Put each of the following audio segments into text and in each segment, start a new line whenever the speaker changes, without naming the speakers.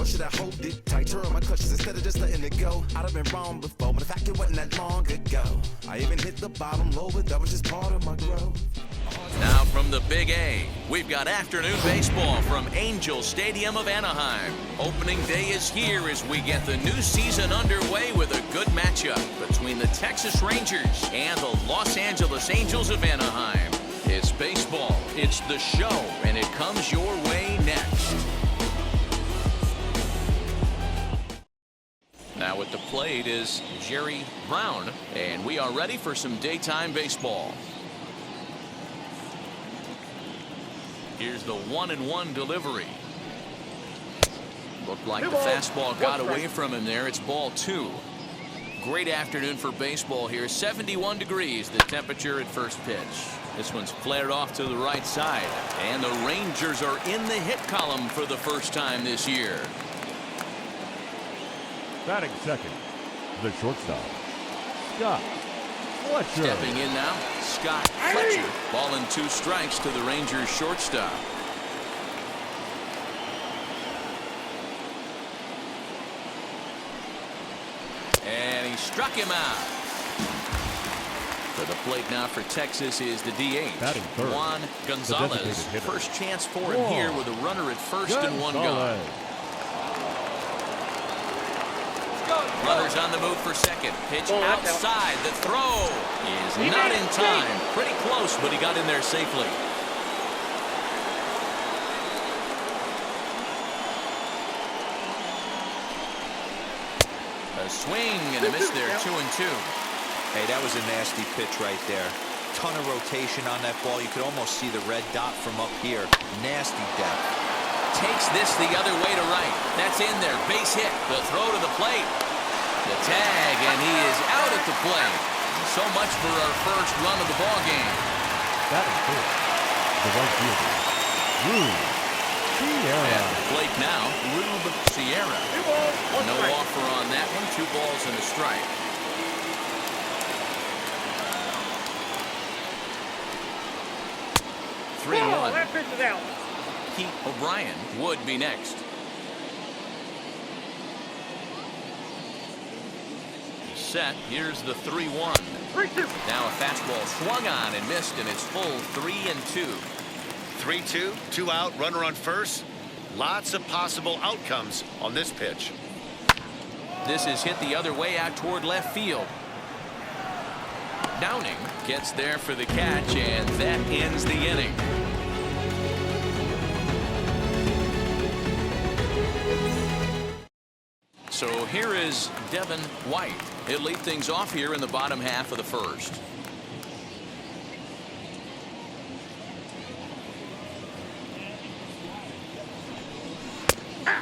should I hold it tight? Turn my clutches instead of just letting it go. I'd have been wrong before, but the fact it wasn't that long ago. I even hit the bottom low, but that was just part of my growth.
Now from the Big A, we've got afternoon baseball from Angel Stadium of Anaheim. Opening day is here as we get the new season underway with a good matchup between the Texas Rangers and the Los Angeles Angels of Anaheim. It's baseball, it's the show, and it comes your way next. Now at the plate is Jerry Brown, and we are ready for some daytime baseball. Here's the 1-1 delivery. Looked like the fastball got away from him there. It's ball 2. Great afternoon for baseball here. 71 degrees the temperature at first pitch. This one's flared off to the right side. And the Rangers are in the hit column for the first time this year.
Batting second, the shortstop, Scott Fletcher.
Stepping in now, Scott Fletcher. Ball and 2 strikes to the Rangers shortstop. And he struck him out. For the plate now for Texas is the DH, Juan Gonzalez. First chance for him here with a runner at first and 1 gone. Runners on the move for second. Pitch outside. The throw is not in time. Pretty close, but he got in there safely. A swing and a miss there. 2-2.
Hey, that was a nasty pitch right there. Ton of rotation on that ball. You could almost see the red dot from up here. Nasty depth.
Takes this the other way to right. That's in there. Base hit. The throw to the plate. The tag, and he is out at the plate. So much for our first run of the ball game.
That is good. The right fielder, Rube Sierra.
At the plate now, Rube Sierra. No offer on that one. 2 balls and a strike. Oh, that pitch is out. Pete O'Brien would be next. Set. Here's the 3-1. Now a fastball swung on and missed, and it's full 3-2.
3-2, 2 out, runner on first. Lots of possible outcomes on this pitch.
This is hit the other way out toward left field. Downing gets there for the catch, and that ends the inning. So here is Devin White. He'll lead things off here in the bottom half of the first.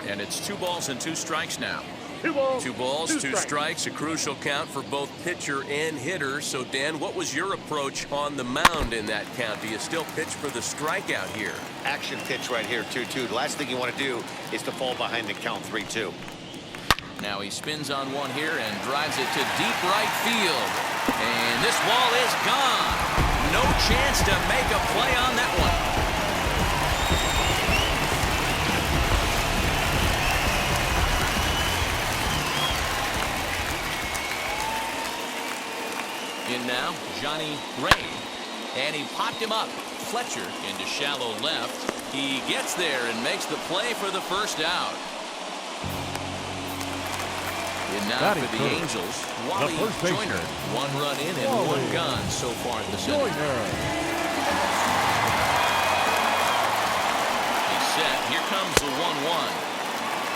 And it's 2 balls and 2 strikes now. 2 balls, 2 strikes, a crucial count for both pitcher and hitter. So, Dan, what was your approach on the mound in that count? Do you still pitch for the strikeout here?
Action pitch right here, 2-2. The last thing you want to do is to fall behind the count 3-2.
Now he spins on one here and drives it to deep right field. And this ball is gone. No chance to make a play on that one. In now, Johnny Ray. And he popped him up. Fletcher into shallow left. He gets there and makes the play for the first out. And now for the Angels, Wally Joyner. 1 run in and 1 gone so far in the inning. He's set. Here comes the 1-1.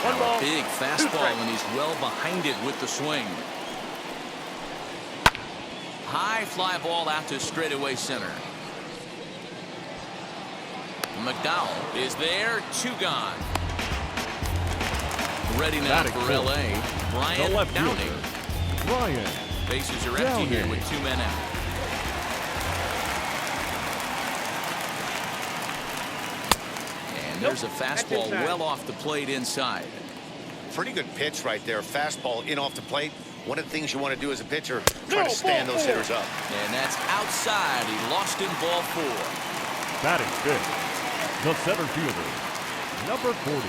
A big fastball, and he's well behind it with the swing. High fly ball out to straightaway center. McDowell is there. 2 gone. Ready now for L.A. Brian Downing. Bases are empty here with 2 men out. And there's a fastball well off the plate inside.
Pretty good pitch right there. Fastball in off the plate. One of the things you want to do as a pitcher, try to stand those hitters up.
And that's outside. He lost in ball 4.
Batting 5th, the center fielder, number 40,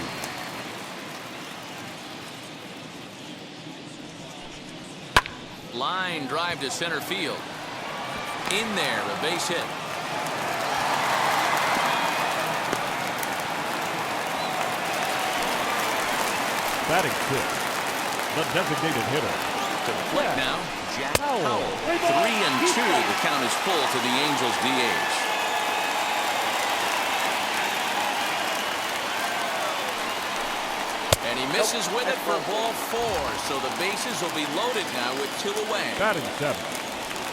Line drive to center field. In there, a base hit.
Batting fifth, the designated hitter.
To the plate now, Jack Powell. 3-2. The count is full to the Angels DH. And he misses with it for ball 4. So the bases will be loaded now with 2 away.
Batting seventh.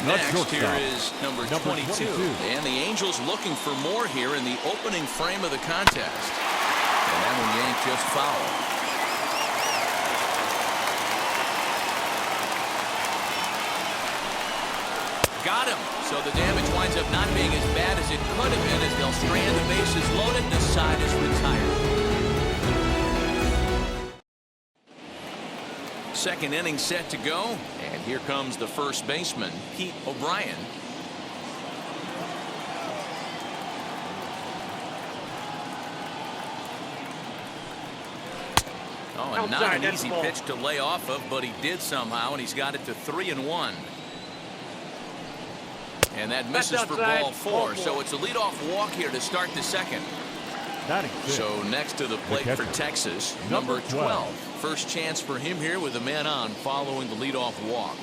Next here is number 22. And the Angels looking for more here in the opening frame of the contest. And that one yanked just foul. Got him. So the damage winds up not being as bad as it could have been as they'll strand the bases loaded. The side is retired. Second inning set to go. And here comes the first baseman, Pete O'Brien. Oh, and not an easy pitch to lay off of, but he did somehow, and he's got it to 3-1. And that misses for ball 4. So it's a leadoff walk here to start the second. So next to the plate for Texas, number 12. First chance for him here with a man on following the leadoff walk.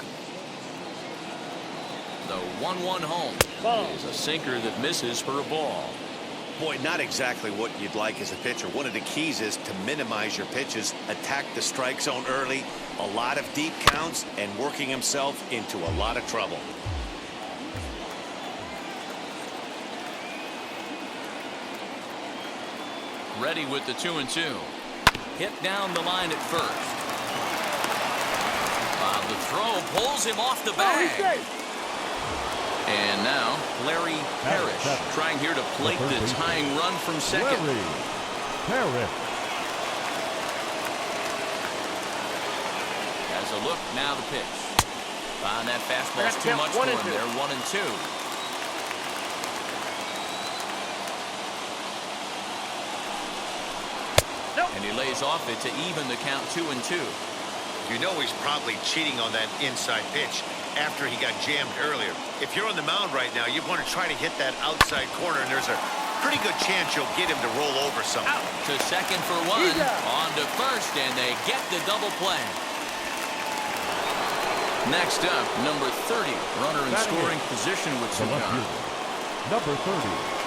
The 1-1 home is a sinker that misses for a ball.
Boy, not exactly what you'd like as a pitcher. One of the keys is to minimize your pitches, attack the strike zone early, a lot of deep counts, and working himself into a lot of trouble.
Ready with the 2-2. Hit down the line at first. The throw pulls him off the bag. And now Larry Parrish trying here to plate the tying run from second.
Larry Parrish
has a look. Now the pitch. And that fastball's too much for him there. 1-2. And he lays off it to even the count 2-2.
You know he's probably cheating on that inside pitch after he got jammed earlier. If you're on the mound right now, you want to try to hit that outside corner, and there's a pretty good chance you'll get him to roll over something.
Out to second for 1. On to first, and they get the double play. Next up, number 30. Runner in scoring position with some gun.
Number 30.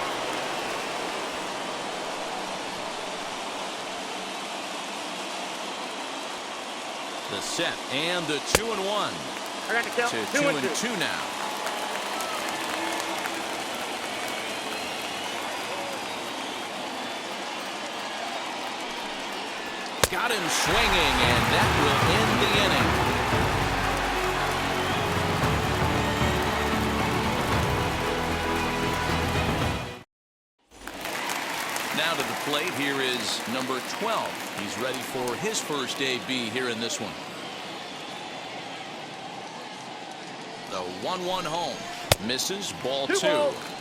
The set and the 2-1.
I got to count.
To 2-2 now. Got him swinging, and that will end the inning. Now to the plate, here is number 12. He's ready for his first AB here in this one. The 1-1 home. Misses, ball 2.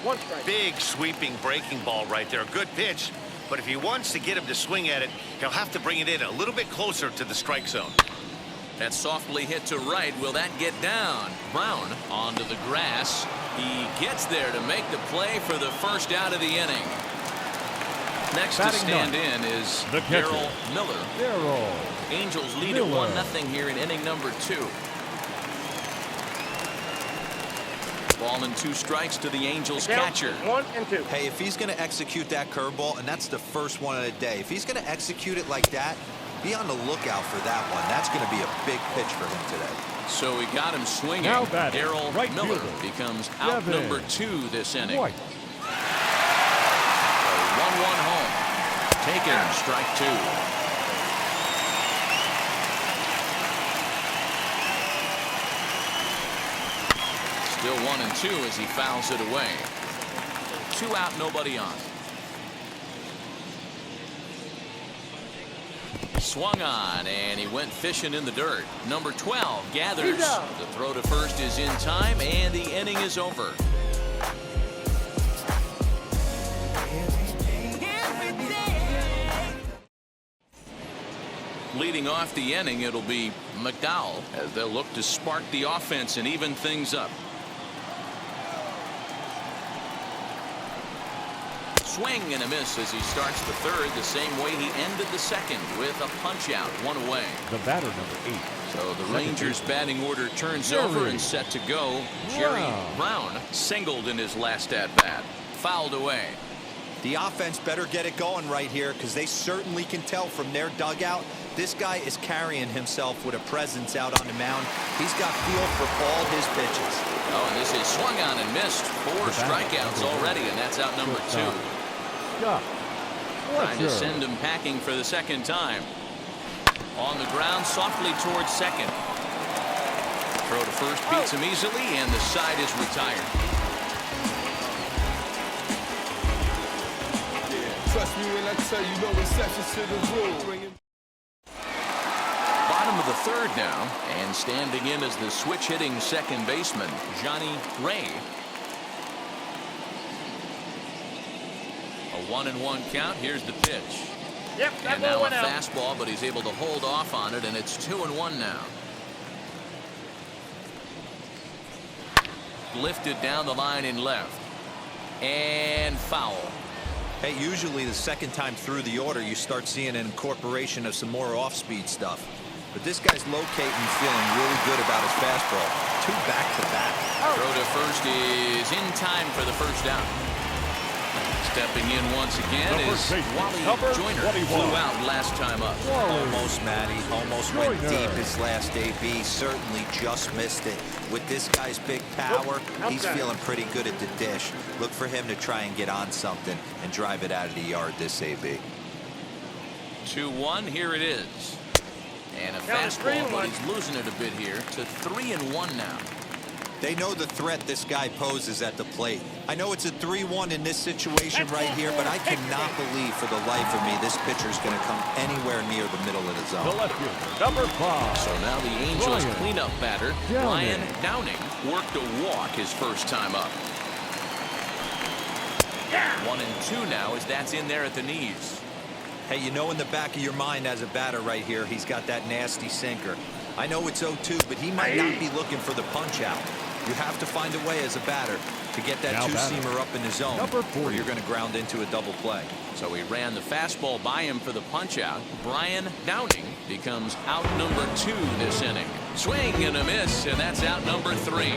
One strike.
Big sweeping breaking ball right there. Good pitch. But if he wants to get him to swing at it, he'll have to bring it in a little bit closer to the strike zone.
That softly hit to right. Will that get down? Brown onto the grass. He gets there to make the play for the first out of the inning. Next to stand in is Darryl Miller. Angels lead at 1-0 here in inning number 2. Ball and 2 strikes to the Angels catcher.
1-2.
Hey, if he's going to execute that curveball, and that's the first one of the day, if he's going to execute it like that, be on the lookout for that one. That's going to be a big pitch for him today.
So he got him swinging. Darryl Miller becomes out number 2 this inning. 1-1 home. Taken, strike 2. Still 1-2 as he fouls it away. 2 out, nobody on. Swung on, and he went fishing in the dirt. Number 12 gathers. The throw to first is in time, and the inning is over. Leading off the inning, it'll be McDowell as they'll look to spark the offense and even things up. Swing and a miss as he starts the third the same way he ended the second with a punch out, one away.
The batter, number 8.
So the Rangers batting order turns over and set to go. Jerry Brown singled in his last at bat, fouled away.
The offense better get it going right here, because they certainly can tell from their dugout this guy is carrying himself with a presence out on the mound. He's got feel for all his pitches.
Oh, and this is swung on and missed. 4 strikeouts already, and that's out number 2. Trying to send him packing for the second time. On the ground, softly towards second. Throw to first beats him easily, and the side is retired.
Trust me when I tell you, no exceptions to the rule.
Bottom of the third now, and standing in as the switch-hitting second baseman, Johnny Ray. A 1-1 count. Here's the pitch.
Yep,
And now a fastball, but he's able to hold off on it, and it's 2-1 now. Lifted down the line in left. And foul.
Hey, usually the second time through the order, you start seeing an incorporation of some more off-speed stuff. But this guy's locating, feeling really good about his fastball. 2 back-to-back.
Throw to first is in time for the first down. Stepping in once again is Wally Joyner. Flew out last time up.
Almost, Matty. Almost went deep his last AB. Certainly just missed it. With this guy's big power, he's feeling pretty good at the dish. Look for him to try and get on something and drive it out of the yard this AB.
2-1. Here it is. And a fastball, but he's losing it a bit here to 3-1 now.
They know the threat this guy poses at the plate. I know it's a 3-1 in this situation right here, but I cannot believe for the life of me this pitcher's going to come anywhere near the middle of the zone.
The left fielder, number 5.
So now the Angels cleanup batter, Brian Downing, worked a walk his first time up. 1-2 now as that's in there at the knees.
Hey, you know in the back of your mind as a batter right here, he's got that nasty sinker. I know it's 0-2, but he might not be looking for the punch out. You have to find a way as a batter to get that two-seamer up in the zone, or you're going to ground into a double play.
So he ran the fastball by him for the punch out. Brian Downing becomes out number 2 this inning. Swing and a miss, and that's out number 3.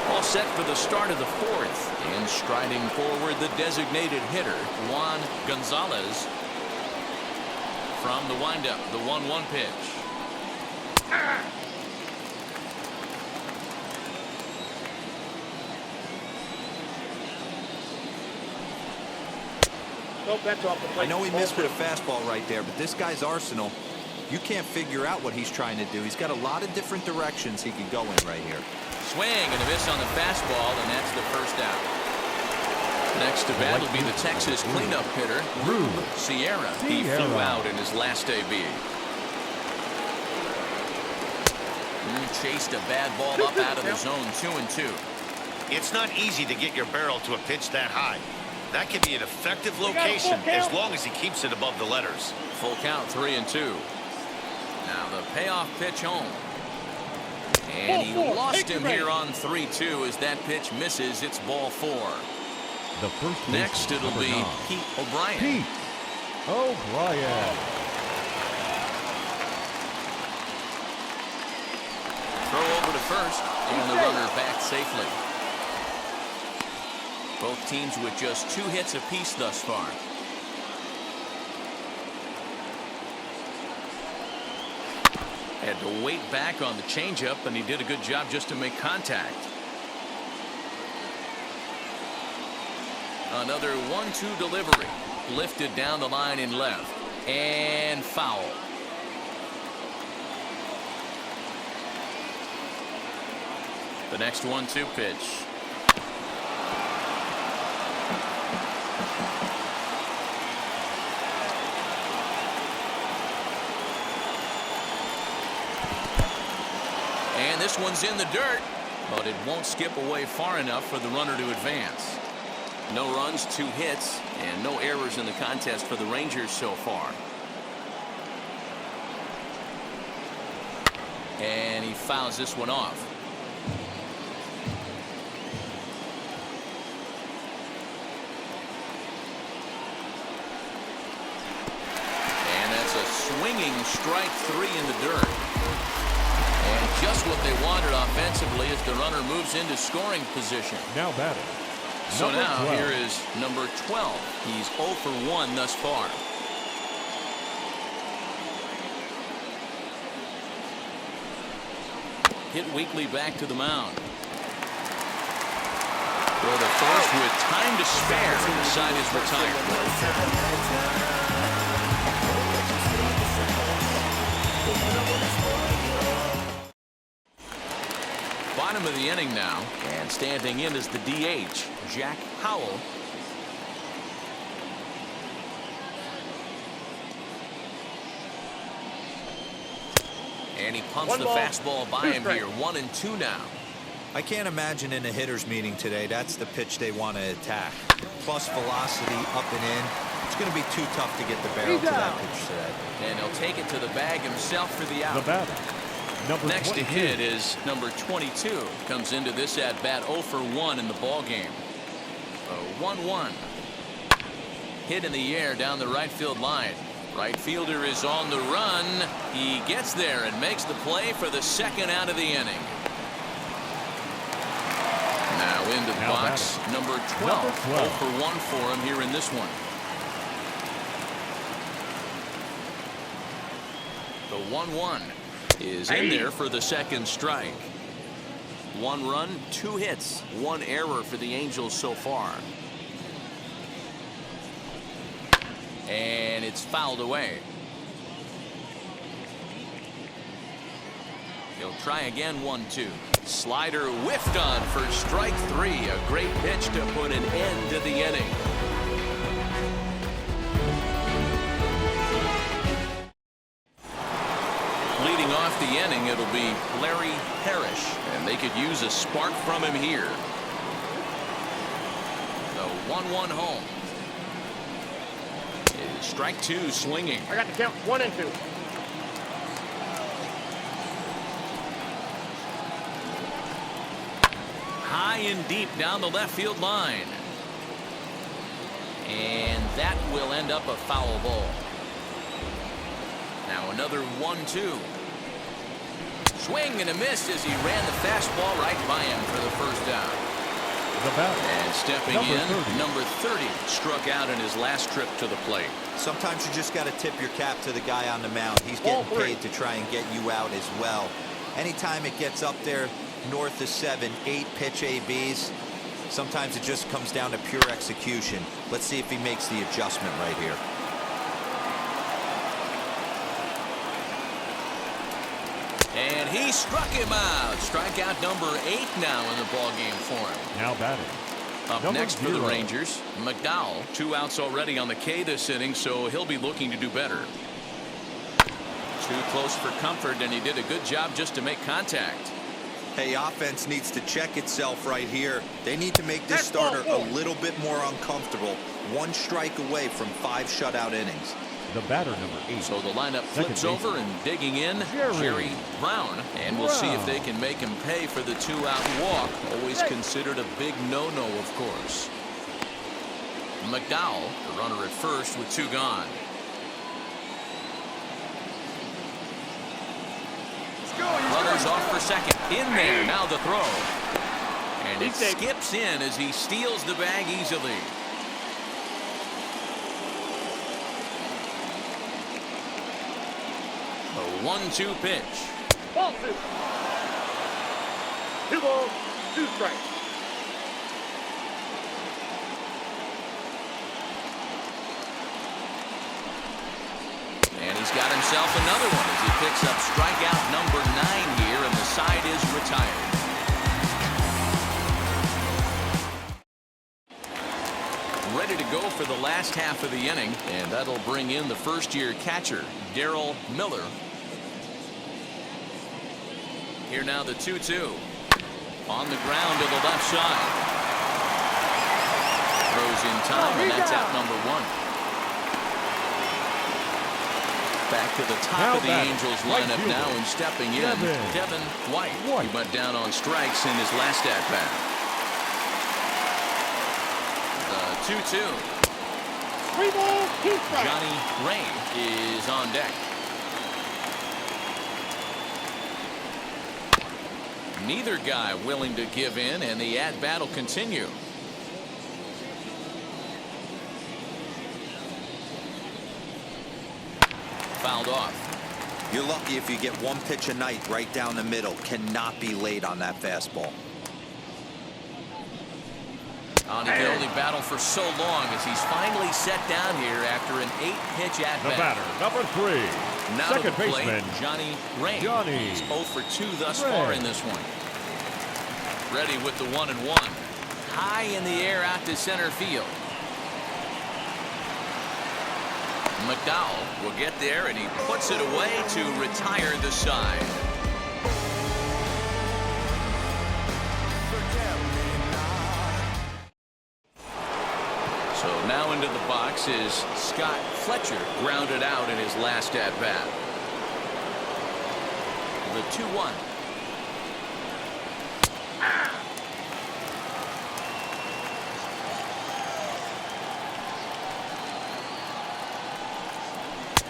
All set for the start of the 4th. And striding forward, the designated hitter, Juan Gonzalez. From the windup, the 1-1 pitch.
Nope, that's off the plate.
I know he missed with a fastball right there, but this guy's arsenal, you can't figure out what he's trying to do. He's got a lot of different directions he could go in right here.
Swing and a miss on the fastball, and that's the first out. Next to bat will be the Texas cleanup hitter, Seaver. He flew out in his last AB. Chased a bad ball up out of the zone, 2-2.
It's not easy to get your barrel to a pitch that high. That can be an effective location as long as he keeps it above the letters.
Full count, 3-2. Now the payoff pitch home. And he lost him here on 3-2 as that pitch misses. It's ball 4.
The first
next it'll be Pete O'Brien.
Pete O'Brien.
Throw over to first, and the runner back safely. Both teams with just 2 hits apiece thus far. Had to wait back on the changeup, and he did a good job just to make contact. Another 1-2 delivery. Lifted down the line in left. And foul. The next 1-2 pitch. And this one's in the dirt, but it won't skip away far enough for the runner to advance. No runs, 2 hits, and no errors in the contest for the Rangers so far. And he fouls this one off. And that's a swinging strike 3 in the dirt. And just what they wanted offensively as the runner moves into scoring position.
Now batting.
So
Number
now
12.
here is number 12. He's 0 for 1 thus far. Hit weakly back to the mound. Throw to first with time to spare, and the side is retired. Bottom of the inning now, and standing in is the DH, Jack Howell. And he pumps the fastball by him here. 1-2 now.
I can't imagine in a hitter's meeting today that's the pitch they want to attack. Plus velocity up and in. It's going to be too tough to get the barrel to that pitch today.
And he'll take it to the bag himself for the out.
The batter. Number
Next
22.
to hit is number 22. Comes into this at bat 0 for 1 in the ball game. 1-1. Hit in the air down the right field line. Right fielder is on the run. He gets there and makes the play for the second out of the inning. Now into the box, number 12. 0 for 1 for him here in this one. The 1-1 is in there for the second strike. 1 run, 2 hits, 1 error for the Angels so far. And it's fouled away. He'll try again. 1-2. Slider whiffed on for strike 3. A great pitch to put an end to the inning. Leading off the inning, it'll be Larry Parrish, and they could use a spark from him here. The 1-1 home. Strike 2 swinging.
I got the count. 1-2.
High and deep down the left field line. And that will end up a foul ball. Now another 1-2. Swing and a miss as he ran the fastball right by him for the first down.
The batter.
And stepping in, number 30 struck out in his last trip to the plate.
Sometimes you just got to tip your cap to the guy on the mound. He's getting paid to try and get you out as well. Anytime it gets up there north of 7, 8 pitch ABs, sometimes it just comes down to pure execution. Let's see if he makes the adjustment right here.
And he struck him out. Strikeout number 8 now in the ballgame for him.
Now batting.
Up
Number
next for the
0.
Rangers, McDowell. 2 outs already on the K this inning, so he'll be looking to do better. Too close for comfort, and he did a good job just to make contact.
Hey, offense needs to check itself right here. They need to make this starter a little bit more uncomfortable. 1 strike away from 5 shutout innings.
The batter, number 8.
So the lineup flips over and digging in, Jerry Brown. And we'll see if they can make him pay for the 2-out walk. Always considered a big no-no, of course. McDowell, the runner at first with 2 gone. Runners off for second. In there, now the throw. And it skips in as he steals the bag easily. A 1-2 pitch.
Ball 2. 2 balls, 2 strikes.
And he's got himself another one as he picks up strikeout number 9 here, and the side is retired. Ready to go for the last half of the inning, and that'll bring in the first-year catcher, Darryl Miller. Here now the 2-2. On the ground to the left side. throws in time, and that's out number 1. Back to the top of the Angels lineup now, and stepping in, Devin White. He went down on strikes in his last at-bat. The 2-2.
3 balls, 2 strikes.
Johnny Rain is on deck. Neither guy willing to give in, and the at-bat will continue. Fouled off.
You're lucky if you get one pitch a night right down the middle. Cannot be late on that fastball.
He can only battle for so long as he's finally set down here after an 8-pitch at-bat.
The batter, number 3.
Now
Second
to the plate,
baseman,
Johnny Rain.
Johnny
He's 0 for 2 thus
Rain.
far in this one. Ready with the 1-1. High in the air out to center field. McDowell will get there, and he puts it away to retire the side. So now into the box is Scott Fletcher, grounded out in his last at-bat. The 2-1.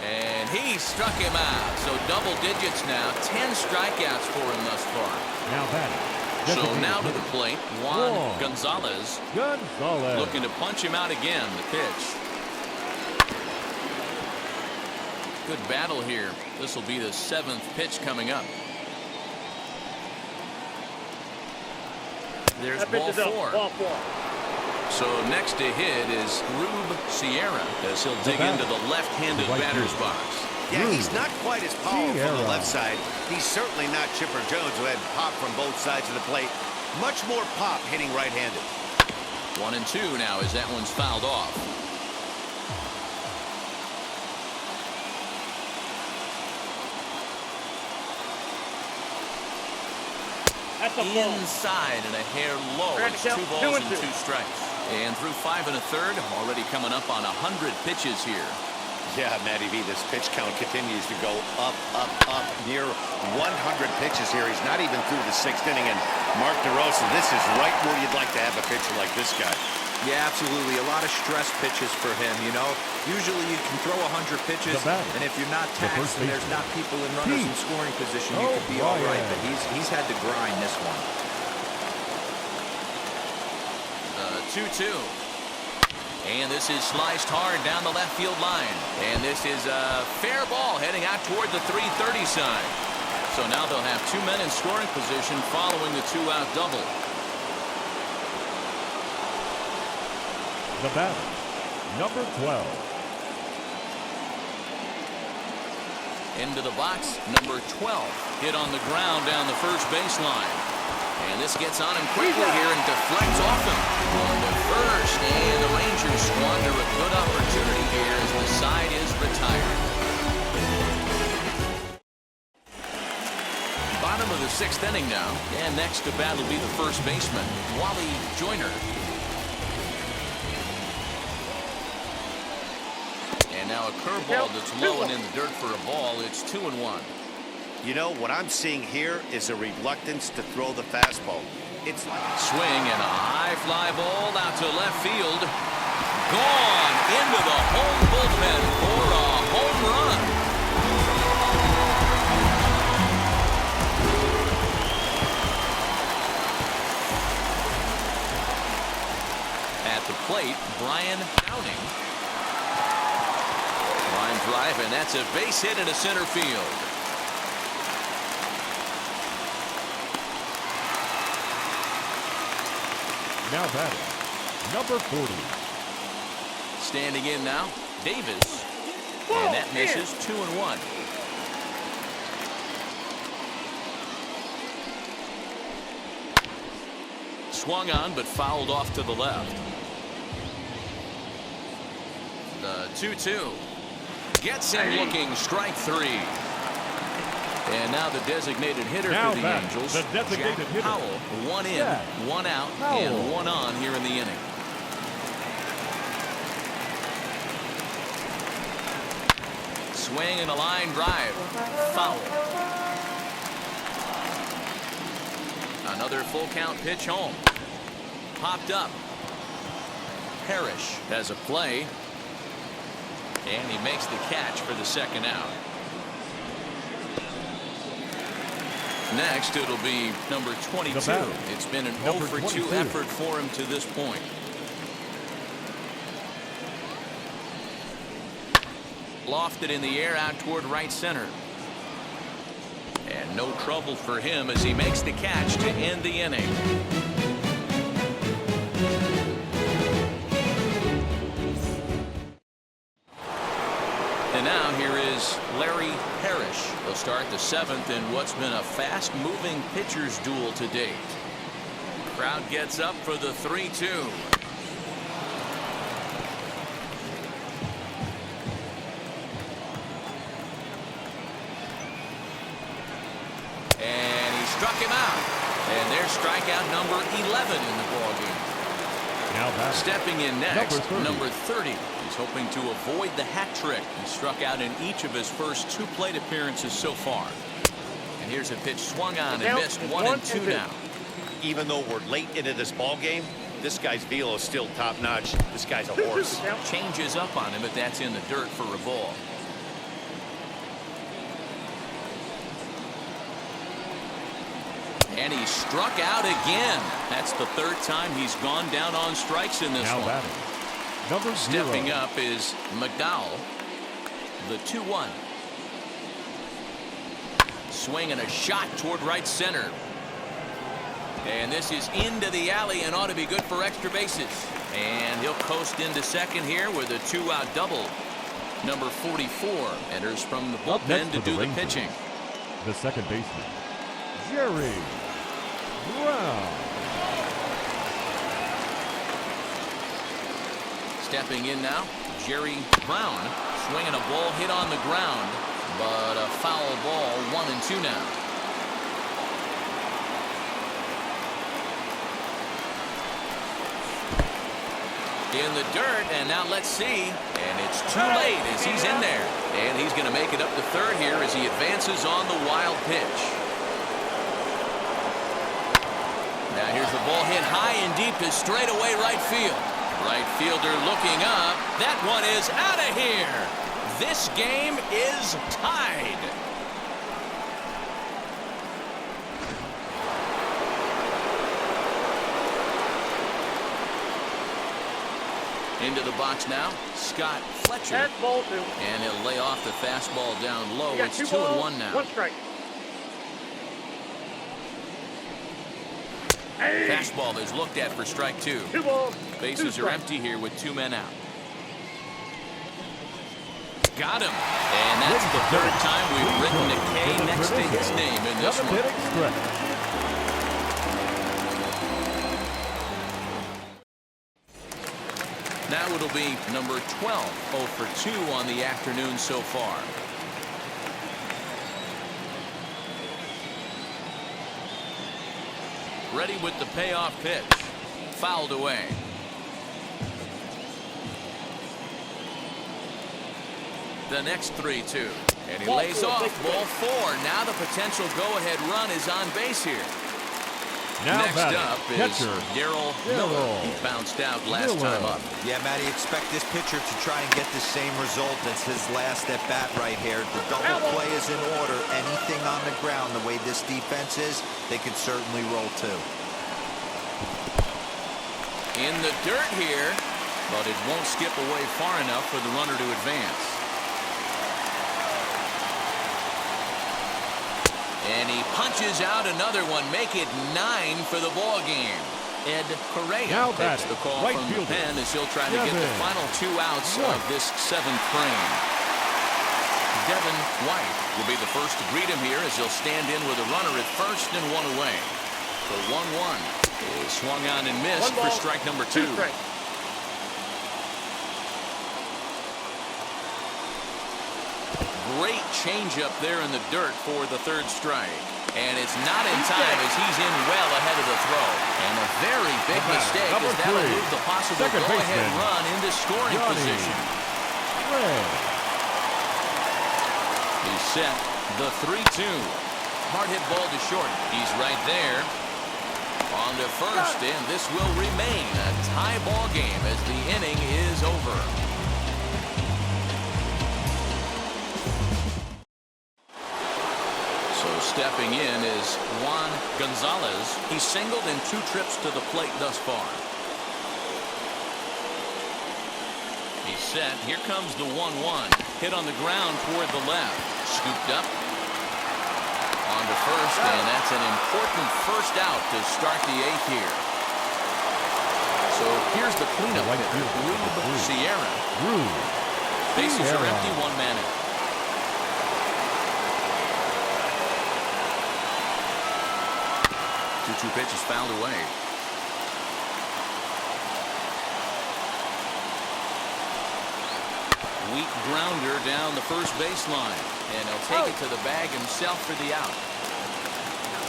And he struck him out. So double digits now. 10 strikeouts for him thus far.
Now batting.
So now to the plate, Juan Gonzalez. Looking to punch him out again. The pitch. Good battle here. This will be the 7th pitch coming up. There's ball 4.
Ball 4.
So next to hit is Rube Sierra as he'll dig into the left-handed batter's box.
Yeah, he's not quite as powerful on the left side. He's certainly not Chipper Jones, who had pop from both sides of the plate. Much more pop hitting right-handed.
1-2 now as that one's fouled off.
That's a ball.
Inside and a hair low. It's 2 balls and 2 strikes. And through 5 1/3, already coming up on 100 pitches here.
Yeah, Matty V, this pitch count continues to go up, up, up, near 100 pitches here. He's not even through the 6th inning. And Mark DeRosa, this is right where you'd like to have a pitcher like this guy.
Yeah, absolutely. A lot of stress pitches for him, you know. Usually you can throw 100 pitches, and if you're not taxed and there's not people in runners in scoring position, you could be all right. But he's had to grind this one.
2-2. And this is sliced hard down the left field line. And this is a fair ball heading out toward the 330 side. So now they'll have 2 men in scoring position following the 2-out double.
The batter, number 12.
Into the box, number 12. Hit on the ground down the first baseline. And this gets on him quickly here and deflects off him. On to first, and the Rangers squander a good opportunity here as the side is retired. Bottom of the 6th inning now, and next to bat will be the first baseman, Wally Joyner. And now a curveball that's low and in the dirt for a ball. It's 2-1.
You know, what I'm seeing here is a reluctance to throw the fastball. It's like
swing and a high fly ball out to left field. Gone into the home bullpen for a home run. At the plate, Brian Downing. Line drive, and that's a base hit into center field.
Now batting, number 40.
Standing in now, Davis. And that misses. 2-1. Swung on, but fouled off to the left. The 2-2. Gets him looking, strike 3. And now the designated hitter for the Angels, Jack Powell. 1 in, 1 out, and 1 on here in the inning. swing and a line drive. Foul. Another full count pitch home. Popped up. Parrish has a play. And he makes the catch for the second out. Next, it'll be number 22. It's been an 0 for 2 effort for him to this point. Lofted in the air out toward right center. And no trouble for him as he makes the catch to end the inning. And now here is Larry Parrish. He'll start the 7th in what's been a fast-moving pitcher's duel to date. Crowd gets up for the 3-2. And he struck him out. And there's strikeout number 11 in the ballgame.
Now
stepping in next, number 30. He's hoping to avoid the hat trick. He struck out in each of his first 2 plate appearances so far. And here's a pitch swung on and missed. 1-2 now.
Even though we're late into this ball game, this guy's velo is still top notch. This guy's a horse.
Changes up on him, but that's in the dirt for a ball. And he struck out again. That's the 3rd time he's gone down on strikes in this one.
Number
Stepping up is McDowell. The 2-1. Swing and a shot toward right center. And this is into the alley and ought to be good for extra bases. And he'll coast into second here with a 2-out double. Number 44 enters from the bullpen to do the pitching.
The second baseman, Jerry Brown.
Stepping in now, Jerry Brown. Swinging a ball hit on the ground, but a foul ball. 1-2 now. In the dirt, and now let's see. And it's too late as he's in there. And he's going to make it up to third here as he advances on the wild pitch. Now here's the ball hit high and deep to straightaway right field. Right fielder looking up. That one is out of here. This game is tied. Into the box now, Scott Fletcher.
That's ball 2.
And he'll lay off the fastball down low. It's 2-1 now.
1 strike.
Fastball is looked at for strike 2.
2 balls.
Bases are empty here with 2 men out. Got him. And that's the 3rd time we've written a K next to his name in this one. Now it'll be number 12, 0 for 2 on the afternoon so far. Ready with the payoff pitch. Fouled away. The next 3-2. And he lays off ball 4. Now the potential go-ahead run is on base here.
Now
next up is
catcher,
Darryl Miller. He bounced out last time up.
Yeah, Matty, expect this pitcher to try and get the same result as his last at bat right here. The double play is in order. Anything on the ground, the way this defense is, they could certainly roll 2.
In the dirt here, but it won't skip away far enough for the runner to advance. And he punches out another one, make it 9 for the ball game. Ed Correa takes the call from the pen as he'll try to get the final 2 outs of this 7th frame. Devin White will be the first to greet him here as he'll stand in with a runner at first and 1 away. The 1-1 is swung on and missed for strike number 2. Great changeup there in the dirt for the 3rd strike. And it's not in time as he's in well ahead of the throw. And a very big mistake as that'll move the possible go-ahead run into scoring position. He's set. The 3-2. Hard hit ball to short. He's right there. On to first, and this will remain a tie ball game as the inning is over. So stepping in is Juan Gonzalez. He's singled in 2 trips to the plate thus far. He's set. Here comes the 1-1. Hit on the ground toward the left. Scooped up. On to first, and that's an important first out to start the 8th here. So here's the cleanup hitter, Rube Sierra. Bases are empty, 1 man out. Two pitches fouled away. Weak grounder down the first baseline, and he'll take it to the bag himself for the out.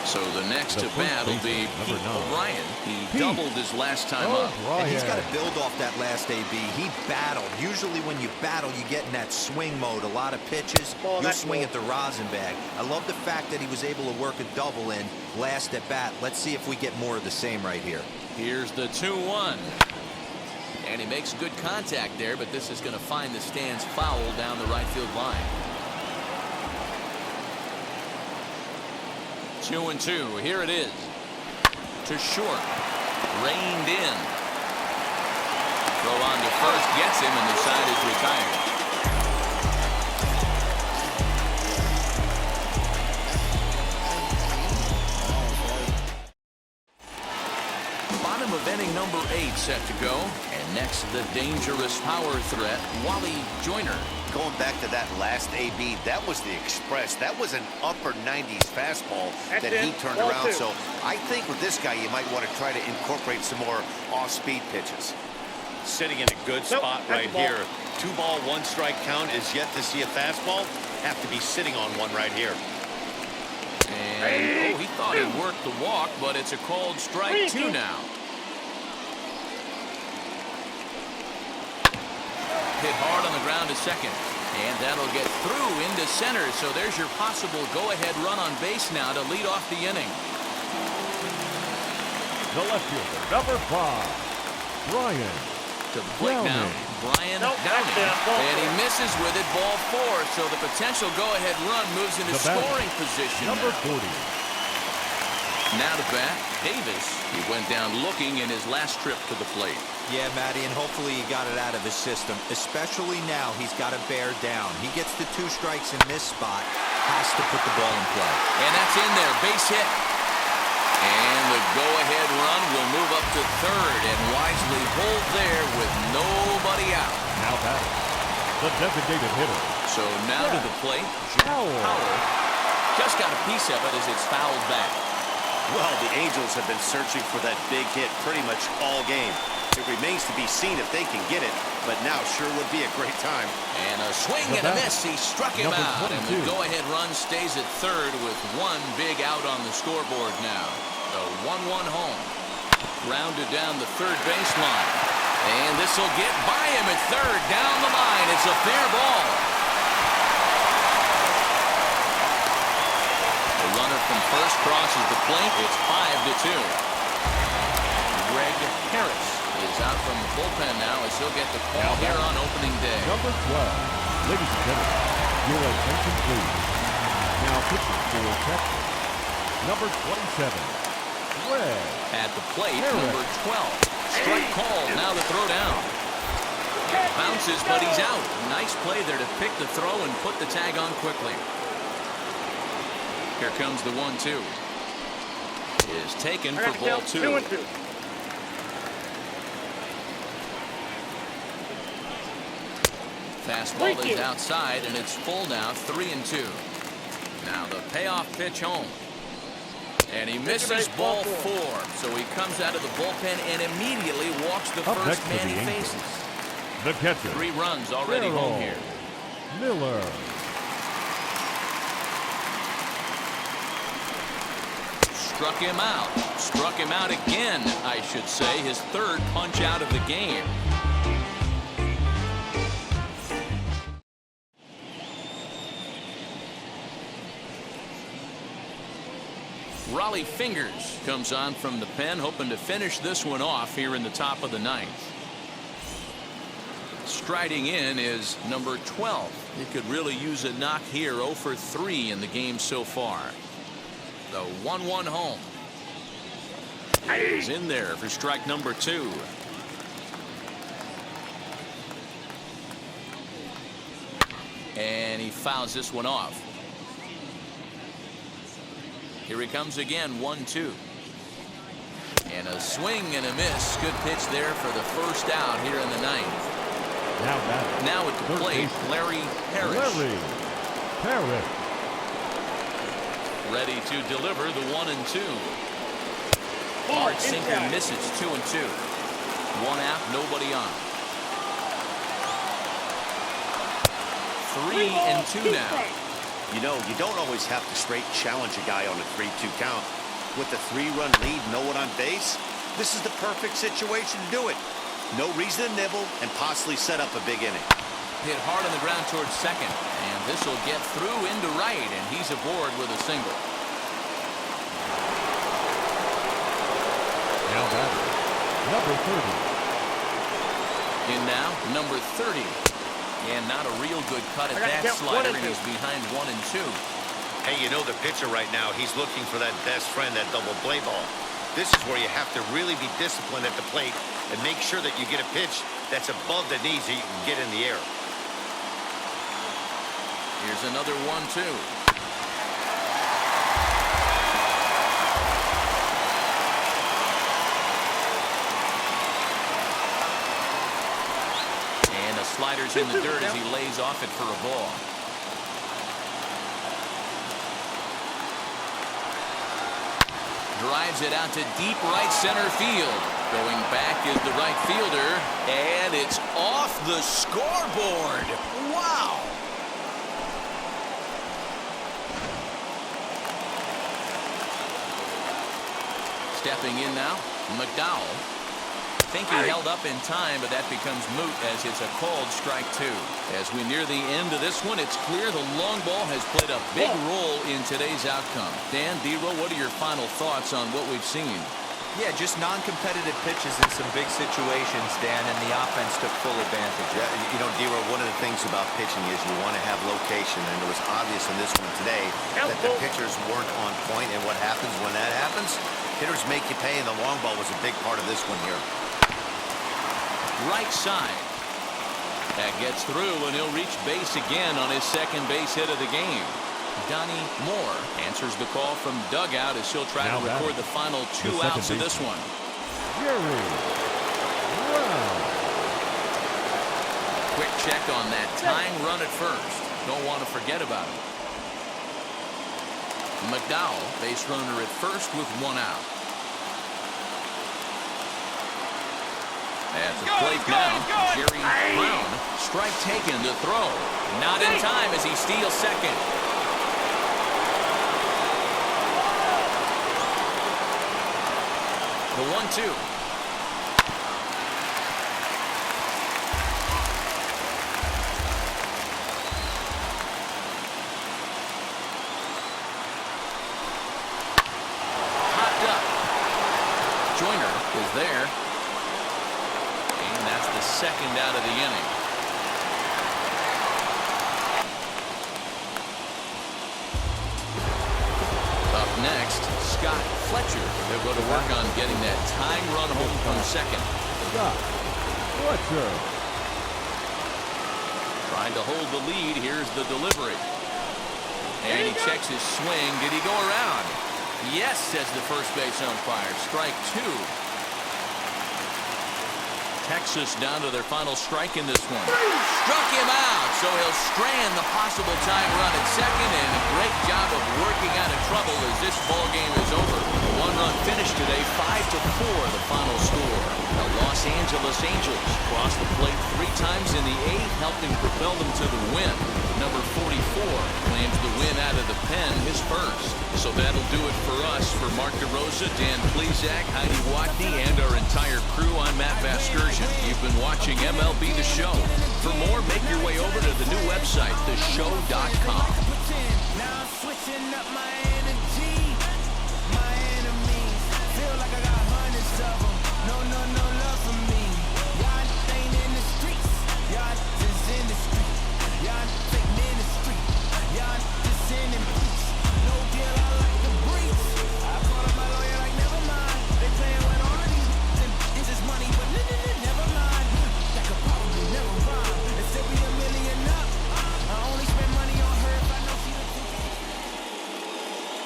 So the next to bat will be Pete O'Brien. He doubled his last time up.
And he's got to build off that last AB. He battled. Usually when you battle, you get in that swing mode. A lot of pitches, you'll swing at the rosin bag. I love the fact that he was able to work a double in last at bat. Let's see if we get more of the same right here.
Here's the 2-1. And he makes good contact there, but this is going to find the stands foul down the right field line. 2-2. Here it is. To short. Reined in. Throw on to first. Gets him, and the side is retired. Bottom of inning number 8 set to go. And next, the dangerous power threat, Wally Joyner.
Going back to that last AB, that was the express. That was an upper 90s fastball that he turned around. So I think with this guy, you might want to try to incorporate some more off-speed pitches. Sitting in a good spot right here. 2-ball, 1-strike count is yet to see a fastball. Have to be sitting on one right here.
And he thought he worked the walk, but it's a called strike 2 now. Hit hard on the ground to second, and that'll get through into center. So there's your possible go-ahead run on base now to lead off the inning.
The left fielder, number 5, Brian.
To the plate now, Brian Downing, and he misses with it, ball 4. So the potential go-ahead run moves into scoring position.
Number 40.
Now to bat, Davis. He went down looking in his last trip to the plate.
Yeah, Matty, and hopefully he got it out of his system. Especially now, he's got to bear down. He gets the 2 strikes in this spot, has to put the ball in play.
And that's in there, base hit. And the go-ahead run will move up to third and wisely hold there with nobody out.
Now batting, the designated hitter.
So now to the plate, Powell just got a piece of it as it's fouled back.
Well, the Angels have been searching for that big hit pretty much all game. It remains to be seen if they can get it, but now sure would be a great time.
And a swing and a miss. He struck him out, and the go-ahead run stays at third with 1 big out on the scoreboard now. The 1-1 home. Grounded down the third baseline. And this will get by him at third. Down the line. It's a fair ball. The runner from first crosses the plate. It's 5-2. Greg Harris is out from the bullpen now as he'll get the call here on opening day.
Number 12. Ladies and gentlemen, your attention please. Now pitching for Texas. Number 27. Greg.
At the plate, number 12. Strike call, now the throw down. Bounces, but he's out. Nice play there to pick the throw and put the tag on quickly. Here comes the 1-2. Is taken for ball 2.
2-2.
Fastball is outside, and it's full now, 3-2. Now the payoff pitch home. And he misses ball 4. So he comes out of the bullpen and immediately walks the first man he faces.
The catcher.
3 runs already home here.
Miller.
Struck him out. Struck him out again, I should say. His 3rd punch out of the game. Raleigh Fingers comes on from the pen, hoping to finish this one off here in the top of the ninth. Striding in is number 12. He could really use a knock here. 0 for 3 in the game so far. The 1-1 home. He's in there for strike number 2. And he fouls this one off. Here he comes again, 1-2. And a swing and a miss. Good pitch there for the first out here in the ninth. Now at the plate, Larry Parrish. Ready to deliver the 1-2. Hard sinker misses, 2-2. 1 out, nobody on. 3-2 now.
You know, you don't always have to straight challenge a guy on a 3-2 count. With the 3-run lead, no one on base, this is the perfect situation to do it. No reason to nibble and possibly set up a big inning.
Hit hard on the ground towards second, and this will get through into right, and he's aboard with a single.
Now batter, number 30.
In now, number 30. And not a real good cut at that slider, and he's behind 1-2.
Hey, you know the pitcher right now, he's looking for that best friend, that double play ball. This is where you have to really be disciplined at the plate and make sure that you get a pitch that's above the knees that you can get in the air.
Here's another 1-2. And the slider's in the dirt as he lays off it for a ball. Drives it out to deep right center field. Going back is the right fielder, and it's off the scoreboard. Wow! Stepping in now, McDowell. Think he held up in time, but that becomes moot as it's a called strike 2. As we near the end of this one, it's clear the long ball has played a big role in today's outcome. Dan, D-Roll, what are your final thoughts on what we've seen?
Yeah, just non-competitive pitches in some big situations, Dan, and the offense took full advantage.
Yeah, you know, D-Roll, one of the things about pitching is you want to have location, and it was obvious in this one today that the pitchers weren't on point, and what happens when that happens? Hitters make you pay, and the long ball was a big part of this one here.
Right side. That gets through, and he'll reach base again on his second base hit of the game. Donnie Moore answers the call from dugout as he'll try to record the final 2 outs of this one. Quick check on that tying run at first. Don't want to forget about it. McDowell, base runner at first with 1 out. At the plate now, Jerry Brown. Strike taken to throw. Not in time as he steals second. The 1-2. Popped up. Joyner is there. And that's the second out of the inning. Up next, Scott Fletcher. They'll go to work on getting that tying run home from second.
Scott Fletcher.
Trying to hold the lead. Here's the delivery. And he checks his swing. Did he go around? Yes, says the first base umpire. Strike 2. Texas down to their final strike in this one. Struck him out, so he'll strand the possible time run at second, and a great job of working out of trouble as this ball game is over. A 1-run finish today, 5-4 the final score. The Los Angeles Angels crossed the plate 3 times in the 8th, helping propel them to the win. Number 44 claims the win out of the pen, his first. So that'll do it for us. For Mark DeRosa, Dan Plesac, Heidi Watney, and our entire crew, I'm Matt Vasgersian. You've been watching MLB The Show. For more, make your way over to the new website, theshow.com.
Now I'm switching up my energy. My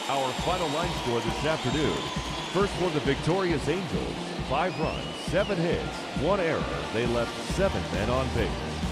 Our final line score this afternoon. First for the victorious Angels, 5 runs, 7 hits, 1 error. They left 7 men on base.